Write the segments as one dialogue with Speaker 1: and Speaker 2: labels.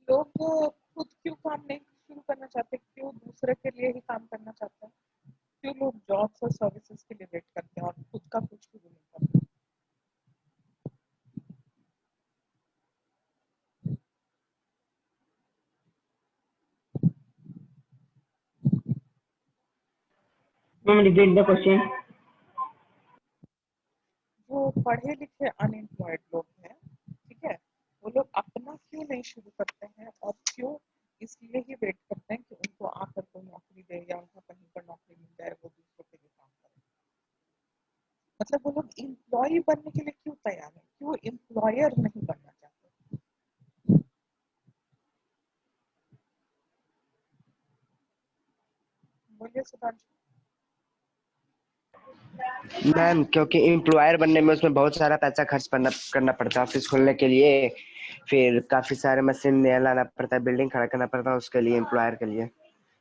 Speaker 1: लोग खुद क्यों काम नहीं शुरू करना चाहते, क्यों दूसरे के लिए ही काम करना चाहते हैं, क्यों लोग जॉब्स और सर्विसेज के लिए वेट करते हैं और खुद का कुछ शुरू नहीं करते।
Speaker 2: Ma'am, repeat the question.
Speaker 1: जो पढ़े लिखे अनएम्प्लॉयड लोग हैं, ठीक है, वो लोग अपना क्यों नहीं शुरू करते हैं और क्यों इसलिए ही वेट करते हैं कि उनको आकर कोई नौकरी दे या उनको कहीं पर नौकरी मिल जाए, वो दूसरों के लिए काम करें। मतलब वो लोग एम्प्लॉय बनने के लिए क्यों तैयार है, क्यों एम्प्लॉयर नहीं बनना चाहते। बोलिए सुधांशु।
Speaker 3: मैम क्योंकि एम्प्लॉयर बनने में उसमें बहुत सारा पैसा खर्च करना पड़ता है ऑफिस खोलने के लिए, फिर काफी सारे मशीन नया लाना पड़ता है, बिल्डिंग खड़ा करना पड़ता है उसके लिए, एम्प्लॉयर के लिए।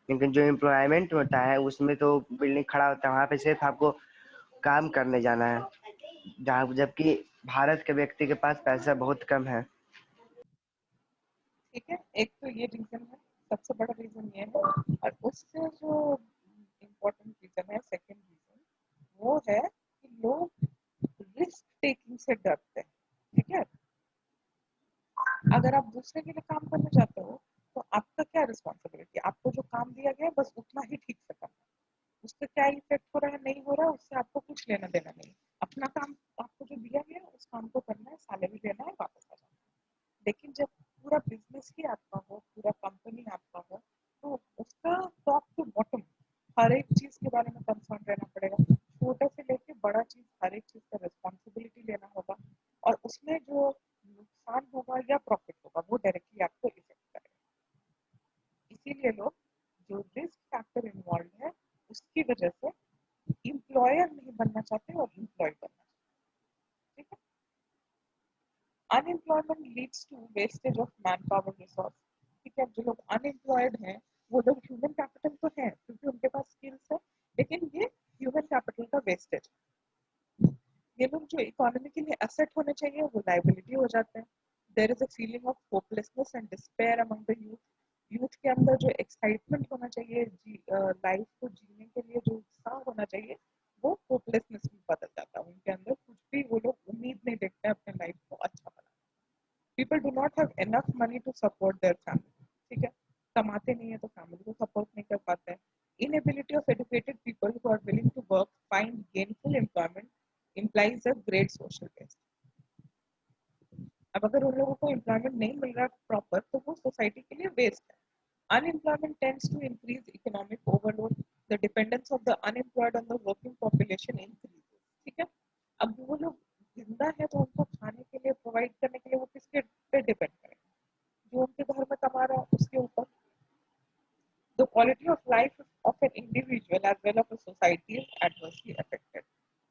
Speaker 3: लेकिन जो एम्प्लॉयमेंट होता है उसमें तो बिल्डिंग खड़ा होता है, वहाँ पे सिर्फ आपको काम करने जाना है, जहाँ जबकि भारत के व्यक्ति के पास पैसा बहुत कम है।
Speaker 1: ठीक है, एक तो ये रीजन है, सबसे बड़ा रीजन ये है। और उससे जो इम्पोर्टेंट रीजन है, सेकंड रीजन, वो है कि लोग रिस्क टेकिंग से डरते हैं। ठीक है, अगर आप दूसरे के लिए काम करना चाहते हो तो आपका क्या रिस्पॉन्सिबिलिटी, आपको जो काम दिया गया है बस उतना ही ठीक से करना है। उससे क्या इफेक्ट हो रहा है नहीं हो रहा है उससे आपको कुछ लेना देना नहीं। अपना काम आपको जो दिया गया है उस काम को करना है, सैलरी लेना है, वापस आ जाना है। लेकिन जब पूरा बिजनेस ही आपका हो, पूरा कंपनी आपका हो, तो उसका टॉप टू बॉटम हर एक चीज के बारे में कंसर्न रहना पड़ेगा। छोटे से लेके बड़ा चीज, हर एक चीज का रिस्पॉन्सिबिलिटी लेना होगा। और उसमें जो नुकसान होगा या प्रॉफिट होगा वो डायरेक्टली आपको इफेक्ट करेगा। इसीलिए लोग जो रिस्क फैक्टर इन्वॉल्व है उसकी वजह से एम्प्लॉयर नहीं बनना चाहते और एम्प्लॉय बनना चाहते। ठीक है, unemployment leads to wastage of manpower resource. ठीक है, जो लोग अनएम्प्लॉयड हैं वो लोग ह्यूमन कैपिटल तो है क्योंकि उनके पास स्किल्स है, लेकिन ये ह्यूमन कैपिटल का वेस्टेज। ये लोग जो इकोनॉमी के लिए एसेट होने चाहिए वो लाइबिलिटी हो जाते हैं। There is a feeling of hopelessness and despair among the youth. Youth के अंदर जो एक्साइटमेंट होना चाहिए, लाइफ को जीने के लिए जो उत्साह होना चाहिए, वो होपलेसनेस में बदल जाता है। उनके अंदर कुछ भी, वो लोग उम्मीद नहीं देखते अपने लाइफ को अच्छा बनाने। People do not have enough money to support their family. ठीक है, कमाते नहीं है तो फैमिली को सपोर्ट नहीं कर पाते हैं। Inability of educated people who are willing to work find gainful employment implies a great social waste। अब अगर उन लोगों को एम्प्लॉयमेंट नहीं मिल रहा प्रॉपर तो वो सोसाइटी के लिए वेस्ट है। Unemployment tends to increase economic overload. The dependence of the unemployed on the working population increases. ठीक है, अब वो लोग जिंदा है तो उनको खाने के लिए, प्रोवाइड करने के लिए वो किसके पे डिपेंड करेंगे, जो उनके घर में कमा रहा है उसके ऊपर। The quality of life of an individual as well as a society is adversely affected।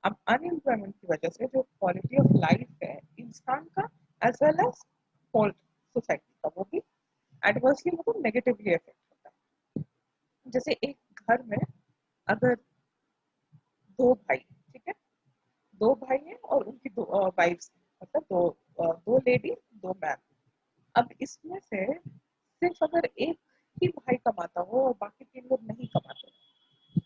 Speaker 1: अब अनएम्प्लॉयमेंट की वजह से जो क्वालिटी ऑफ लाइफ है इंसान का as well as whole society का, वो भी एडवर्सली, मतलब नेगेटिवली अफेक्ट होता है। जैसे एक घर में अगर दो भाई, ठीक है, दो भाई हैं और उनकी दो वाइफ्स, मतलब दो लेडी दो मैन। अब इसमें से सिर्फ अगर एक ही भाई कमाता हो और बाकी तीन लोग नहीं कमाते,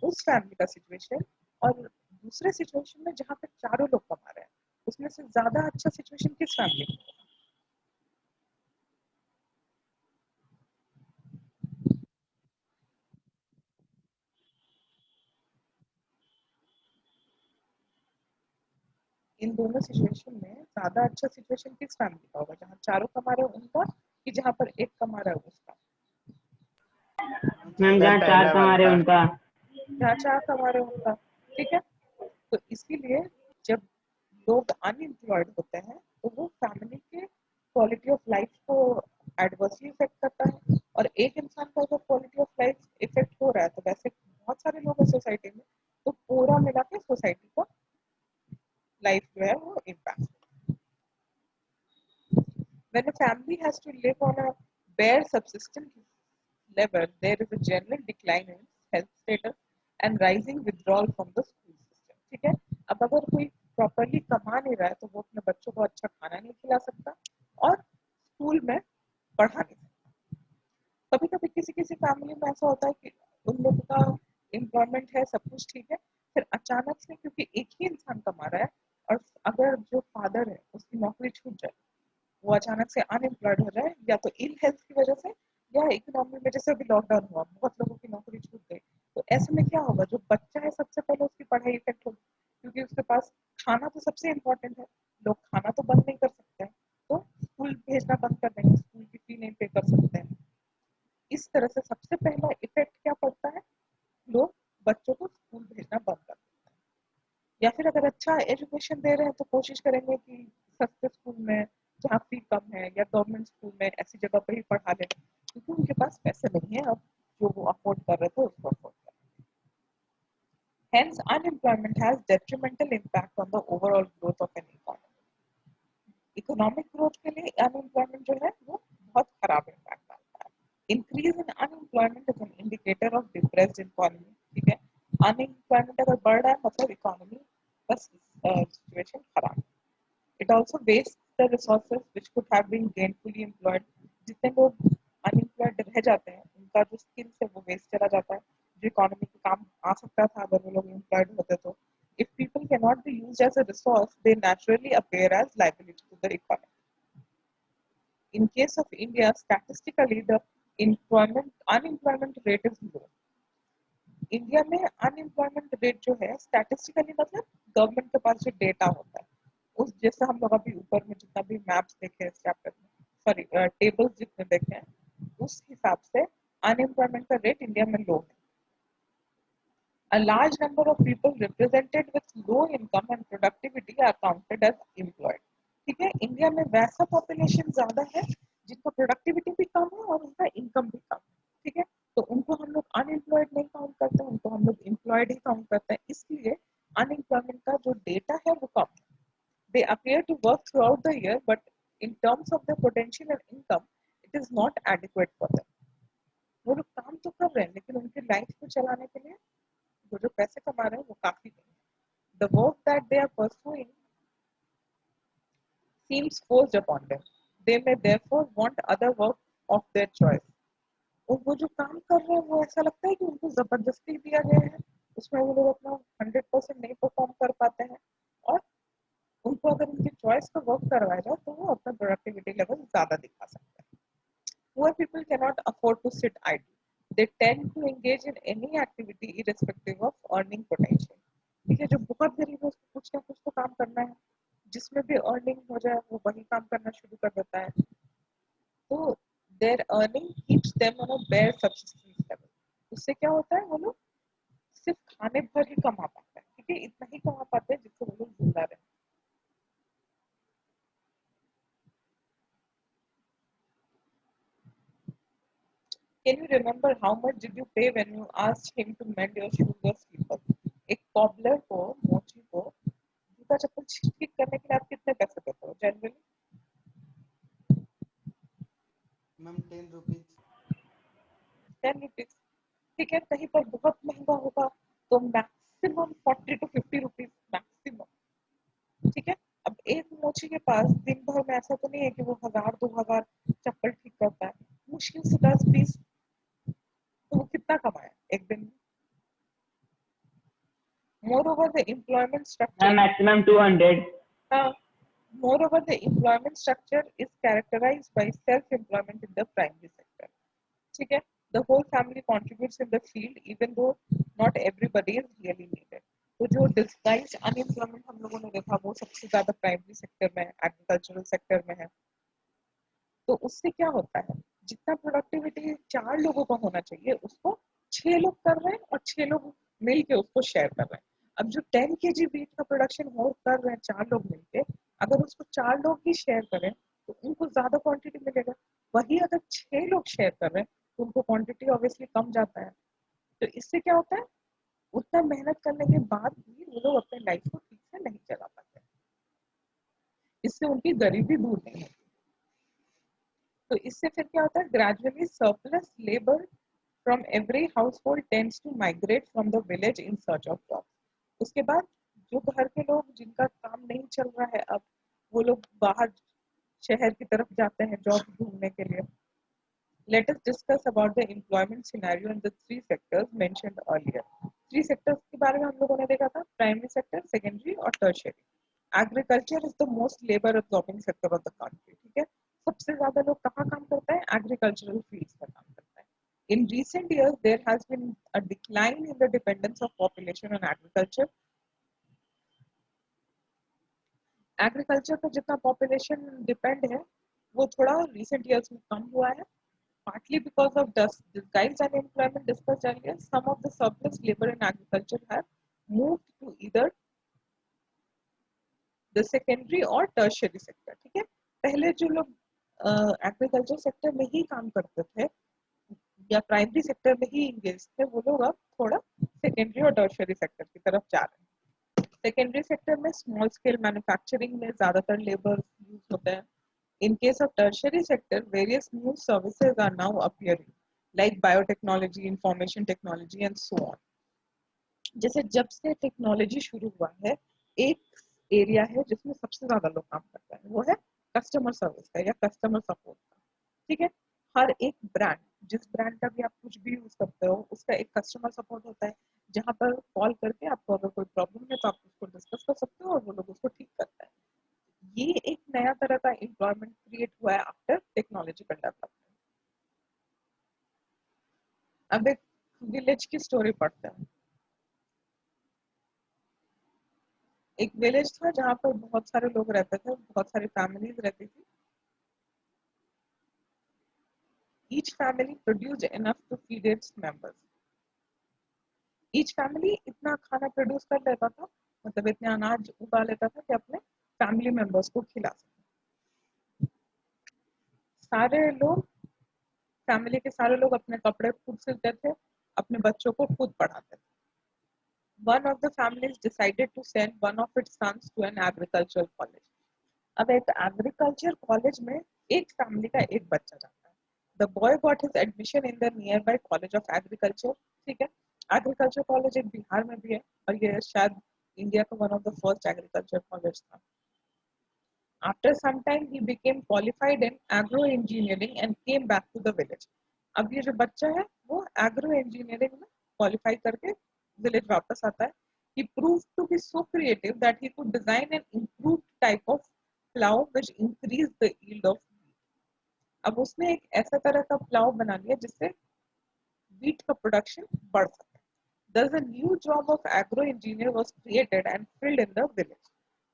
Speaker 1: उस फैमिली का सिचुएशन और दूसरे सिचुएशन में जहाँ पे चारों लोग कमा रहे हैं, उसमें से ज्यादा अच्छा सिचुएशन किस फैमिली में होगा? इन दोनों सिचुएशन में ज्यादा अच्छा सिचुएशन किस फैमिली का होगा, जहाँ चारों कमा रहे हैं उनका, कि जहाँ पर एक कमा रहा है उसका?
Speaker 2: मैम, जहाँ चार
Speaker 3: पहला
Speaker 2: कमा रहे
Speaker 3: वाला।
Speaker 2: उनका।
Speaker 1: जहाँ चार कमा रहे हैं उनका। ठीक है, तो इसीलिए जब लोग अनएम्प्लॉयड होते हैं तो वो फैमिली के क्वालिटी ऑफ लाइफ को एडवर्सली इफेक्ट करता है। और एक इंसान का अगर क्वालिटी ऑफ लाइफ इफेक्ट हो रहा है तो वैसे बहुत सारे लोग हैं सोसाइटी में, तो पूरा मिला के सोसाइटी का लाइफ जो है वो impact. When a family has to live on a bare subsistence level, there is a general decline in health status and rising withdrawal from the school system। ठीक है, अब अगर कोई प्रॉपरली कमा नहीं रहा है तो वो अपने बच्चों को अच्छा खाना नहीं खिला सकता और स्कूल में पढ़ा नहीं सकता। किसी किसी फैमिली में ऐसा होता है कि उन लोगों का एम्प्लॉयमेंट है, सब कुछ ठीक है, फिर अचानक से क्योंकि एक ही इंसान कमा रहा है और अगर जो फादर है उसकी नौकरी छूट जाए, वो अचानक से अनएम्प्लॉयड हो जाए या तो इल हेल्थ की वजह से या इकोनॉमी में, जैसे अभी लॉकडाउन हुआ बहुत लोगों की नौकरी छूट गई, तो ऐसे में क्या होगा, जो बच्चा है सबसे पहले उसकी पढ़ाई इफेक्ट होगी, क्योंकि उसके पास खाना तो सबसे इम्पोर्टेंट है, लोग खाना तो बंद नहीं कर सकते हैं, तो स्कूल भेजना बंद कर देंगे, स्कूल की फी नहीं पे कर सकते हैं। इस तरह से सबसे पहला इफेक्ट क्या पड़ता है, लोग बच्चों को स्कूल भेजना बंद कर देते हैं, या फिर अगर अच्छा एजुकेशन दे रहे हैं तो कोशिश करेंगे कि सस्ते स्कूल में जहाँ फी कम है या गवर्नमेंट स्कूल में ऐसी जगह पर ही पढ़ा लें, क्योंकि उनके पास पैसे नहीं है अब जो वो अफोर्ड कर रहे थे उसको अफोर्ड कर। Hence, unemployment has detrimental impact on the overall growth of an economy. Economic growth के लिए अनएम्प्लॉयमेंट जो है वो बहुत खराब इम्पैक्ट डालता है। Increase in unemployment is an indicator of depressed economy, ठीक है, अनएम्प्लॉयमेंट अगर बढ़ रहा है मतलब इकोनॉमी बस सिचुएशन खराब। It also waste the resources which could have been gainfully employed, जितने लोग अनएम्प्लॉयड रह जाते हैं उनका जो स्किल्स है वो वेस्ट चला जाता है, जो इकोनॉमी के काम आ सकता था अगर वो लोग एम्प्लॉयड होते तो। If people cannot be used as a resource, they naturally appear as liability to the economy. In case of India, statistically the unemployment rate is low. India में अनएम्प्लॉयमेंट रेट जो है स्टैटिस्टिकली मतलब government के पास जो data होता है उस, जैसे हम लोग अभी ऊपर में जितना भी मैप्स देखे इस चैप्टर में, सॉरी टेबल्स जितने देखे हैं, उस हिसाब से अनएम्प्लॉयमेंट का रेट इंडिया में लो है। A large number of people represented with low income and productivity are counted as employed. ठीक है, इंडिया में वैसा पॉपुलेशन ज्यादा है जिनका प्रोडक्टिविटी भी कम है और उनका इनकम भी कम है, ठीक है, तो उनको हम लोग अनएम्प्लॉयड नहीं काउंट करते, उनको हम लोग एम्प्लॉयड ही काउंट करते हैं, इसलिए अनएम्प्लॉयमेंट का जो डेटा है वो कम है। They appear to work throughout the year, but in terms of their potential and income, it is not adequate for them. वो लोग काम तो कर रहे हैं लेकिन उनकी लाइफ को चलाने के लिए वो जो पैसे कमा रहे हैं वो काफी नहीं है। The work that they are pursuing seems forced upon them. They may therefore want other work of their choice. और वो जो काम कर रहे हैं वो ऐसा लगता है कि उनको जबरदस्ती दिया गया है, उसमें वो लोग अपना 100% नहीं परफॉर्म कर पाते हैं, और उनको अगर उनकी चॉइस का वर्क करवाया जाए तो वो अपना प्रोडक्टिविटी लेवल ज्यादा दिखा सकते हैं। Poor people cannot afford to sit idle. They tend to engage in any activity irrespective of earning potential. ठीक है, जो बहुत गरीब है उसको कुछ ना कुछ तो काम करना है, जिसमें भी अर्निंग हो जाए वो वही काम करना शुरू कर देता है, तो their earning keeps them on a bare subsistence level. उससे क्या होता है, वो लोग सिर्फ खाने भर ही कमा पाते हैं, ठीक है, इतना ही कमा पाते हैं जिससे वो लोग जिंदा रहे। Can you remember how much did you pay when you asked him to mend your shoes or slipper? एक कॉबलर को, मोची को जूता चप्पल ठीक करने के लिए आप कितने पैसे देते हो जनरली?
Speaker 4: Ma'am 10 rupees.
Speaker 1: 10 रुपीज, ठीक है, कहीं पर बहुत महंगा होगा तो मैक्सिमम 40 to 50 रुपीज मैक्सिमम, ठीक है। अब एक मोची के पास दिन भर में ऐसा तो नहीं है कि वो 1000-2000 चप्पल ठीक करता है, मुश्किल से 10-20, तो वो कितना कमाया एक दिन में? Moreover, the employment structure.
Speaker 2: Maximum 200.
Speaker 1: Moreover, the employment structure is characterized by self-employment in the primary sector. ठीक है, the whole family contributes in the field, even though not everybody is really needed. तो जो disguised unemployment हम लोगों ने देखा वो सबसे ज्यादा प्राइमरी सेक्टर में, एग्रीकल्चरल सेक्टर में है। तो उससे क्या होता है, जितना प्रोडक्टिविटी 4 लोगों का होना चाहिए उसको 6 लोग कर रहे हैं और 6 लोग मिल के उसको शेयर कर रहे हैं। अब जो 10 kg बीट का प्रोडक्शन हो कर रहे हैं 4 लोग मिलके, अगर उसको 4 लोग ही शेयर करें तो उनको ज्यादा क्वांटिटी मिलेगा, वही अगर 6 लोग शेयर कर रहे हैं तो उनको क्वांटिटी ऑब्वियसली कम जाता है। तो इससे क्या होता है, उतना मेहनत करने के बाद भी वो लोग अपने लाइफ को ठीक से नहीं चला पाते, इससे उनकी गरीबी दूर नहीं होती। तो इससे फिर क्या होता है, gradually surplus labour from every household tends to migrate from the village in search of job. उसके बाद जो घर के लोग जिनका काम नहीं चल रहा है अब, वो लोग बाहर शहर की तरफ जाते हैं जॉब ढूंढने के लिए। Let us discuss about the employment scenario in the three sectors mentioned earlier. Three sectors के बारे में हम लोगों ने देखा था, primary sector, secondary और tertiary. Agriculture is the most labor absorbing sector of the country. ठीक है, सबसे ज्यादा लोग कहाँ काम करते हैं? Agricultural fields में काम करते हैं. In recent years, there has been a decline in the dependence of population on agriculture. Agriculture पर जितना population depend है, वो थोड़ा recent years में कम हुआ है. Partly because of disguised unemployment discussed earlier, some of the surplus labor in agriculture have moved to either the secondary or tertiary sector. ठीक है, पहले जो लोग एग्रीकल्चर सेक्टर में ही काम करते थे या प्राइमरी सेक्टर में ही इंगेज थे, वो लोग अब थोड़ा सेकेंडरी और टर्शियरी सेक्टर की तरफ जा रहे हैं. सेकेंडरी सेक्टर में स्मॉल स्केल मैन्युफैक्चरिंग में ज्यादातर लेबर यूज होता है. In case of tertiary sector, various new services are now appearing, like biotechnology, information technology, and so on. जैसे जब से टेक्नोलॉजी शुरू हुआ है, एक एरिया है जिसमें सबसे ज्यादा लोग काम करते हैं, वो है कस्टमर सर्विस का या कस्टमर सपोर्ट का. ठीक है, हर एक ब्रांड, जिस ब्रांड का भी आप कुछ भी यूज करते हो, उसका एक कस्टमर सपोर्ट होता है, जहां पर कॉल करके आपको अगर कोई प्रॉब्लम है तो आप उसको डिस्कस कर सकते हो और वो लोग उसको ठीक करते हैं. ये एक नया तरह का एम्प्लॉयमेंट क्रिएट हुआ है आफ्टर टेक्नोलॉजिकल डेवलपमेंट. अब एक विलेज की स्टोरी पढ़ते हैं. एक विलेज था जहाँ पर बहुत सारे लोग रहते थे, बहुत सारी फैमिलीज रहती थी. Each family produced enough to feed its members. Each family इतना खाना प्रोड्यूस कर लेता था, मतलब इतने अनाज उगा लेता था कि अपने फैमिली मेंबर्स को खिला सके. सारे लोग, फैमिली के सारे लोग अपने कपड़े खुद सिलते थे, अपने बच्चों को खुद पढ़ाते थे. One of the families decided to send one of its sons to an agricultural college. अब एक एग्रीकल्चर कॉलेज में एक फैमिली का एक बच्चा जाता है. The boy got his admission in the nearby college of agriculture. ठीक है, एग्रीकल्चर कॉलेज एक बिहार में भी है और ये शायद इंडिया का one of the first agriculture college था. After some time, he became qualified in agro engineering and came back to the village. अब ये जो बच्चा है वो एग्रो इंजीनियरिंग में क्वालिफाई करके विलेज वापस आता है. He proved to be so creative that he could design an improved type of plow which increased the yield of wheat. अब उसने एक ऐसा तरह का प्लाव बना लिया जिससे wheat का प्रोडक्शन बढ़ सके. Thus a new job of agro engineer was created and filled in the village.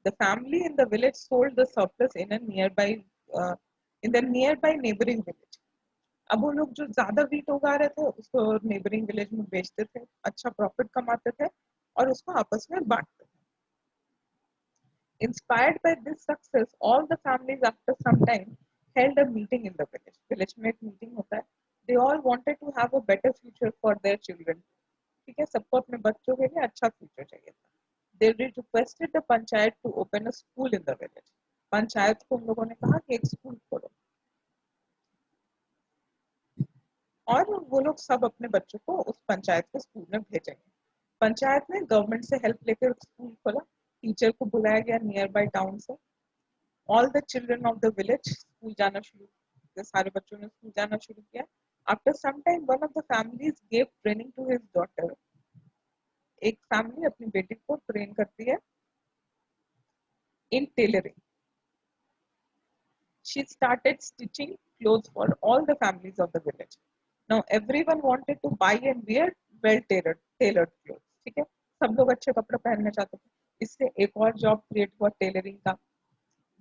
Speaker 1: The family in the village sold the surplus in a nearby neighboring village. अब वो लोग जो ज्यादा वीट उगा रहे थे उसको नेबरिंग विलेज में बेचते थे, अच्छा प्रॉफिट कमाते थे और उसको आपस में बांटते थे. Inspired by this success, all the families after some time held a meeting in the village. Village में एक मीटिंग होता है. They all wanted to have a better future for their children. ठीक है, सबको अपने बच्चों के लिए अच्छा फ्यूचर चाहिए था. They requested the panchayat to open a school in the village. Panchayat को उन लोगों ने कहा कि एक स्कूल खोलो और वो लोग सब अपने बच्चों को उस पंचायत के स्कूल में भेजेंगे. पंचायत ने गवर्नमेंट से हेल्प लेकर स्कूल खोला. टीचर को बुलाया गया नियर बाय टाउन से. All the children of the village school जाना शुरू किया. सारे बच्चों ने स्कूल जाना शुरू किया. After some time one of the families gave training to his daughter. एक फैमिली अपनी बेटी को ट्रेन करती है in tailoring. She started stitching clothes for all the families of the village. Now everyone wanted to buy and wear well tailored clothes. ठीक है, सब लोग अच्छे कपड़े पहनना चाहते थे. इससे एक और जॉब क्रिएट हुआ टेलरिंग का.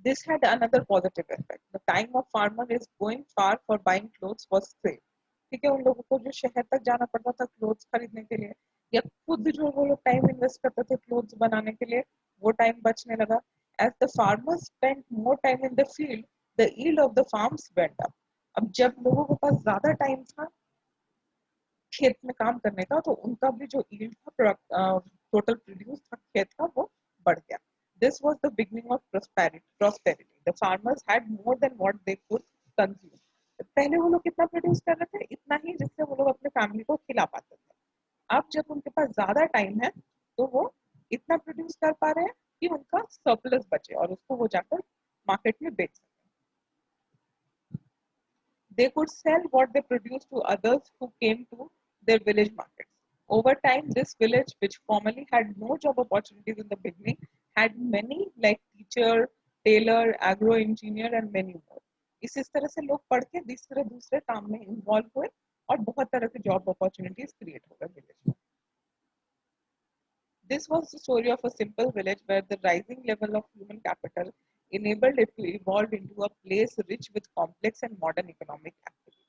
Speaker 1: This had another positive effect. The time of farmer is going far for buying clothes was saved. ठीक है, उन लोगों को जो शहर तक जाना पड़ता था क्लोथ्स खरीदने के लिए या खुद जो वो लोग टाइम इन्वेस्ट करते थे क्लोथ्स बनाने के लिए, वो टाइम बचने लगा. As the farmers spent more time in the field, the yield of the farms went up. अब जब लोगों के पास ज्यादा टाइम था खेत में काम करने का, तो उनका भी जो yield था, टोटल प्रोड्यूस था खेत का, वो बढ़ गया. This was the beginning of prosperity. The farmers had more than what they could consume. पहले वो लोग कितना प्रोड्यूस कर रहे थे? इतना ही जिससे वो लोग अपने फैमिली को खिला पाते थे. अब जब उनके पास ज्यादा टाइम है तो वो इतना प्रोड्यूस कर पा रहे हैं कि उनका सरप्लस बचे और उसको वो जाकर मार्केट में बेच सके. They could sell what they produced to others who came to their village markets. Over time, this village, which formerly had no job opportunities in the beginning, had many like teacher, tailor, agro engineer and many more. इस तरह से लोग पढ़ के दूसरे दूसरे काम में इन्वॉल्व हुए और बहुत तरह के जॉब अपॉर्चुनिटीज क्रिएट हो गए विलेज में. This was the story of a simple village where the rising level of human capital enabled it to evolve into a place rich with complex and modern economic activity.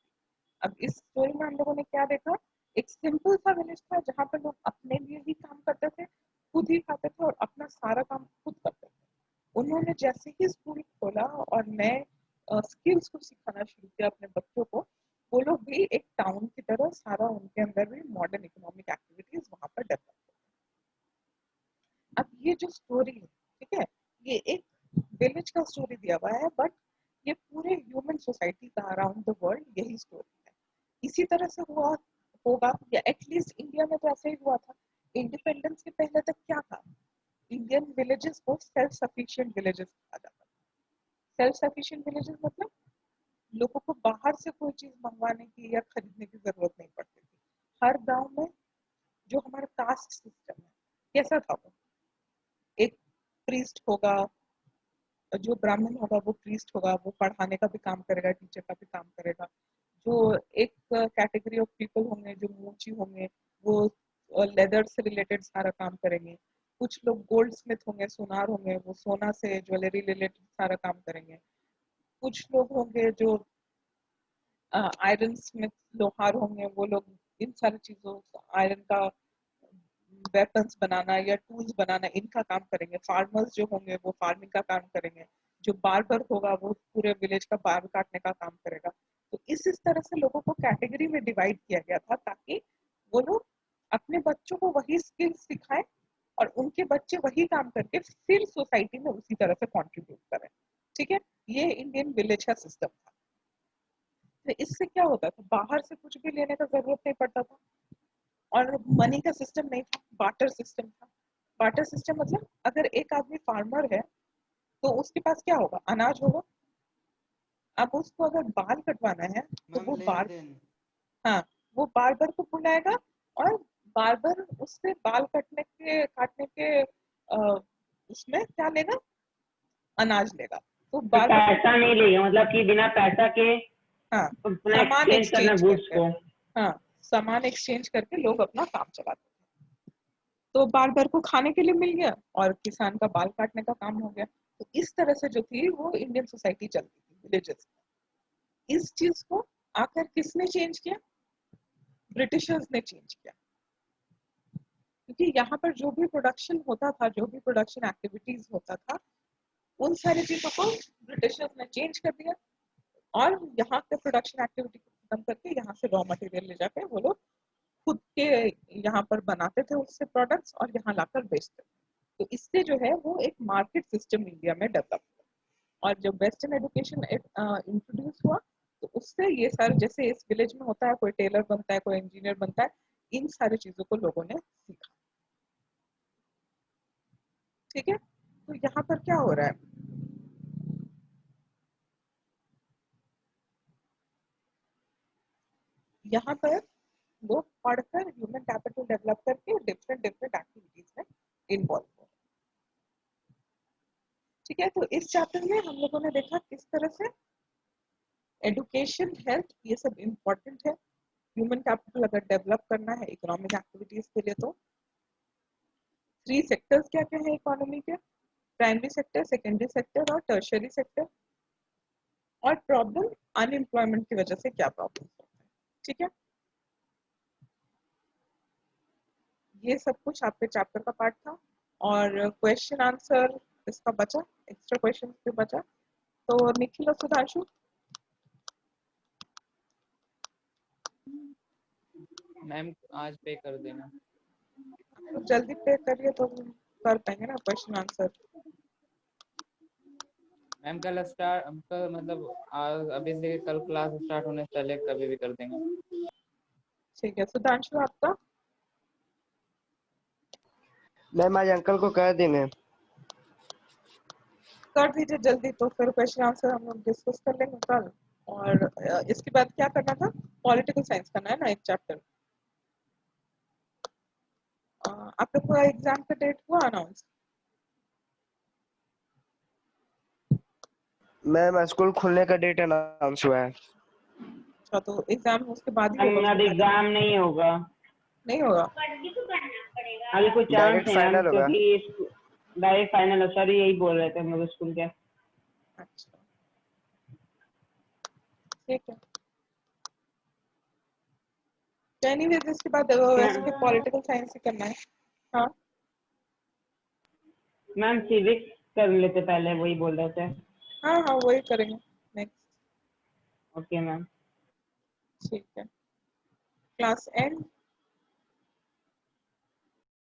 Speaker 1: अब इस story में हम लोगों ने क्या देखा, एक सिंपल सा विलेज था जहाँ पर लोग अपने लिए ही काम करते थे, खुद ही खाते थे और अपना सारा काम खुद करते थे. उन्होंने जैसे ही स्कूल खोला और नए स्किल्स को सिखाना शुरू किया अपने बच्चों को, वो लोग भी एक टाउन की तरह सारा उनके अंदर भी मॉडर्न इकोनॉमिक एक्टिविटीज वहाँ पर डेवलप. अब ये जो स्टोरी है, ठीक है, ये एक विलेज का स्टोरी दिया हुआ है, बट ये पूरे ह्यूमन सोसाइटी का अराउंड द वर्ल्ड यही स्टोरी है. इसी तरह से हुआ होगा, या एटलीस्ट इंडिया में तो ऐसे ही हुआ था. इंडिपेंडेंस के पहले तक क्या था, इंडियन विलेजेस को सेल्फ सफिशिएंट विलेजेस कहा जाता था. सेल्फ सफिशिएंट विलेजेस मतलब लोगों को बाहर से कोई चीज मंगवाने की या खरीदने की जरूरत नहीं पड़ती थी. हर गांव में जो हमारा कास्ट सिस्टम है कैसा था, वो एक प्रीस्ट होगा, जो ब्राह्मण होगा वो प्रीस्ट होगा, वो पढ़ाने का भी काम करेगा, टीचर का भी काम करेगा. जो एक कैटेगरी ऑफ पीपल होंगे जो मोची होंगे, वो लेदर से रिलेटेड सारा काम करेंगे. कुछ लोग गोल्ड स्मिथ होंगे, सोनार होंगे, वो सोना से ज्वेलरी रिलेटेड सारा काम करेंगे. कुछ लोग होंगे जो आयरन स्मिथ लोहार होंगे, वो लोग इन सारी चीजों, आयरन का वेपन्स बनाना या टूल्स बनाना, इनका काम करेंगे. फार्मर्स जो होंगे वो फार्मिंग का काम करेंगे. जो बार्बर होगा वो पूरे विलेज का बाल काटने का काम करेगा. तो इस तरह से लोगों को कैटेगरी में डिवाइड किया गया था ताकि वो लोग अपने बच्चों को वही स्किल सिखाएं और उनके बच्चे वही काम करके फिर सोसाइटी में उसी तरह से कंट्रीब्यूट करें. ठीक है, ये इंडियन विलेज का सिस्टम था. तो इससे क्या होता था, बाहर से कुछ भी लेने का जरूरत नहीं पड़ता था और मनी का सिस्टम नहीं था, बार्टर सिस्टम था. बार्टर सिस्टम मतलब अगर एक आदमी फार्मर है तो उसके पास क्या होगा, अनाज होगा. अब उसको अगर बाल कटवाना है तो
Speaker 4: मैम
Speaker 1: वो
Speaker 4: लेन देन.
Speaker 1: हाँ, वो बार्बर को बुलाएगा और बार्बर उससे बाल काटने के उसमें क्या लेगा, अनाज लेगा. तो
Speaker 2: तो
Speaker 1: बार्बर
Speaker 2: पैसा नहीं लेगा, मतलब कि बिना पैसा के
Speaker 1: हाँ
Speaker 2: अपना
Speaker 1: सामान
Speaker 2: एक्सचेंज करना
Speaker 1: एक्सचेंज
Speaker 2: गुड्स
Speaker 1: करके,
Speaker 2: को.
Speaker 1: हाँ सामान एक्सचेंज करके लोग अपना काम चलाते हैं. तो बार्बर को खाने के लिए मिल गया और किसान का बाल काटने का काम हो गया. तो इस तरह से जो थी वो इंडियन सोसाइटी चलती थी विलेजेस में. इस चीज को आकर किसने चेंज किया, ब्रिटिशर्स ने चेंज किया. क्योंकि यहाँ पर जो भी प्रोडक्शन होता था, जो भी प्रोडक्शन एक्टिविटीज होता था, उन सारी चीजों को ब्रिटिशर्स ने चेंज कर दिया और यहाँ के प्रोडक्शन एक्टिविटी को खत्म करके यहाँ से रॉ मटेरियल ले जाके वो लोग खुद के यहाँ पर बनाते थे उससे प्रोडक्ट्स और यहाँ लाकर बेचते थे. तो इससे जो है वो एक मार्केट सिस्टम इंडिया में डेवलप हुआ. और जब वेस्टर्न एजुकेशन इंट्रोड्यूस हुआ तो उससे ये सारे, जैसे इस विलेज में होता है, कोई टेलर बनता है, कोई इंजीनियर बनता है, इन सारी चीजों को लोगों ने सीखा. ठीक है, तो यहाँ पर क्या हो रहा है, यहाँ पर लोग पढ़कर ह्यूमन कैपिटल डेवलप करके डिफरेंट डिफरेंट एक्टिविटीज में इन्वॉल्व हो. ठीक है, तो इस चैप्टर में हम लोगों ने देखा किस तरह से एडुकेशन, हेल्थ, ये सब इम्पोर्टेंट है. ह्यूमन कैपिटल अगर डेवलप करना है इकोनॉमिक एक्टिविटीज के लिए तो 3 सेक्टर्स क्या क्या है इकोनॉमी के, प्राइमरी सेक्टर, सेकेंडरी सेक्टर और टर्शियरी सेक्टर. और प्रॉब्लम, अनएम्प्लॉयमेंट की वजह से क्या प्रॉब्लम होता है. ठीक है, ये सब कुछ आपके चैप्टर का पार्ट था और क्वेश्चन आंसर इसका बचा, एक्स्ट्रा क्वेश्चन भी बचा. तो निखिल और सुधांशु
Speaker 5: मैम आज पे कर देना.
Speaker 1: तो जल्दी पे करिए तो कर पाएंगे ना क्वेश्चन आंसर.
Speaker 5: मैम कल मतलब अभी से कल क्लास स्टार्ट होने से पहले कभी भी कर देंगे.
Speaker 1: ठीक है, सुधांशु आपका
Speaker 3: मैम आज अंकल को कह देंगे.
Speaker 1: कर दीजिए जल्दी, तो फिर क्वेश्चन आंसर हम लोग डिस्कस कर लेंगे कल. और इसके बाद क्या करना था, पॉलिटिकल साइंस करना है ना एक चैप्टर। आप लोग का एग्जाम का डेट हुआ अनाउंस?
Speaker 3: मैम स्कूल खुलने का डेट अनाउंस हुआ है।
Speaker 1: अच्छा, तो एग्जाम उसके बाद ही होगा
Speaker 2: मैम अब
Speaker 1: फिर?
Speaker 2: एग्जाम नहीं होगा,
Speaker 1: नहीं होगा?
Speaker 2: अभी कुछ चांस
Speaker 3: डायरेक्ट
Speaker 2: है मैम,
Speaker 3: फाइनल होगा।
Speaker 2: क्योंकि डायरेक्ट फाइनल सर यही बोल रहे थे हम लोग स्कूल के।
Speaker 1: अच्छा, ठीक है। तो एनीवेज इसके बाद वैसे भी पॉलिटिकल साइंस ही करना है। हाँ
Speaker 2: मैम सिविक्स कर लेते पहले, वही बोल रहे थे।
Speaker 1: हाँ हाँ, वही करेंगे नेक्स्ट।
Speaker 2: Okay ma'am.
Speaker 1: ठीक है, क्लास एंड।